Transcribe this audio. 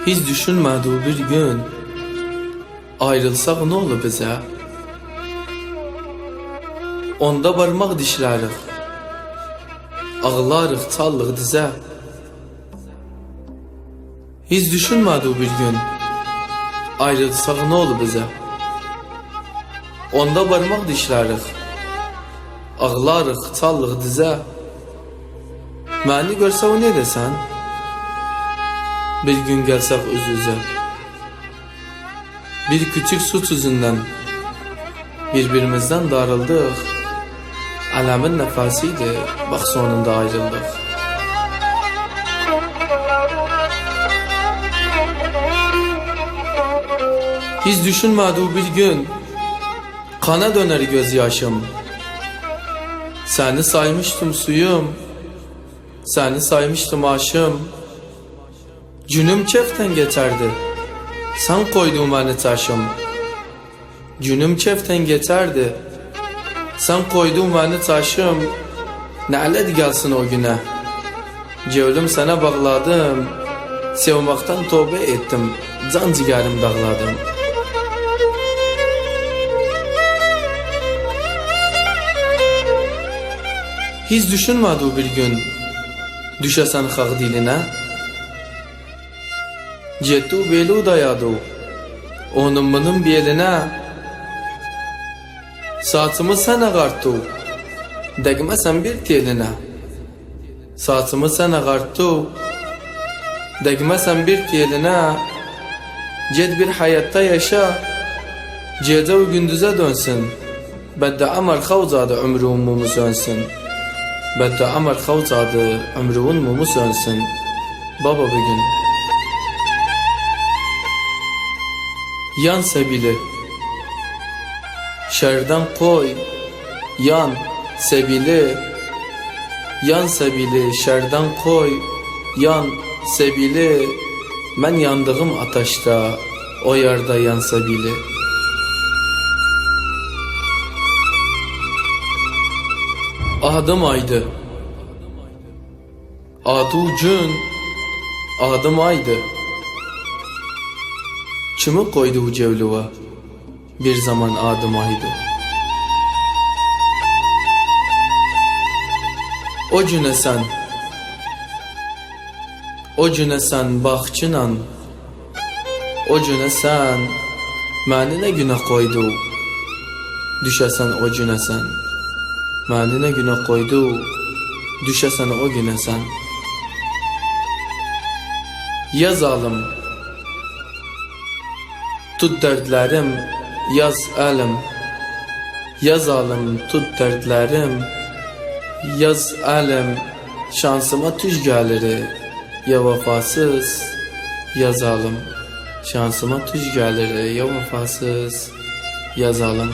Hiç düşünmediği bir gün ayrılsak ne olur bize? Onda barmaq dişlərik, ağlarıq, çallıq dizə. Hiç düşünmediği bir gün ayrılsak ne olur bize? Onda barmaq dişlərik, ağlarıq, çallıq dizə. Məni görsək o ne desen? Bir gün gelsek üz-üzə. Bir küçük suç yüzünden birbirimizden darıldık. Ələmin nəfəsiydi, bax sonunda ayrıldıq. Hiç düşünmediği bir gün kana döner gözyaşım. Seni saymıştım suyum, seni saymıştım aşım. Günüm keften geçerdi, sen koydun beni taşım. Günüm keften geçerdi, sen koydun beni taşım. Nələdi gelsin o güne? Gönlüm sana bağladım, sevməkdən tövbə ettim, can ciğerim dağladım. Hiç düşünmediği bir gün düşesen xalq diline. Gettu belu dayadı onun bunun beline. Saçımı sen ağarttı, degmesen bir teline. Saçımı sen ağarttı, degmesen bir teline. Get bir hayatta yaşa, gece ve gündüze dönsün. Bedde amar xavzadı ömrün mumu sönsün. Bedde amar xavzadı ömrün mumu sönsün. Baba bugün yan sebili, şerden koy, yan sebili, yan sebili, şerden koy, yan sebili. Ben yandığım ateşte, o yerde yan sebili. Adım aydı, adı gün, adım aydı. Kimi koydu bu cevluğa? Bir zaman adım aydı. O güne sen, o güne sen baxçınan, o güne sen məni nə günə koydu? Düşəsən o güne sen, məni nə günə koydu? Düşəsən o güne sen. Ya zalim, tut dərdlərim, yaz əlim. Ya zalim, tut dərdlərim, yaz əlim. Şansıma tüc gəlir, ya vefasız, ya zalim. Şansıma tüc gəlir, ya vefasız, ya zalim.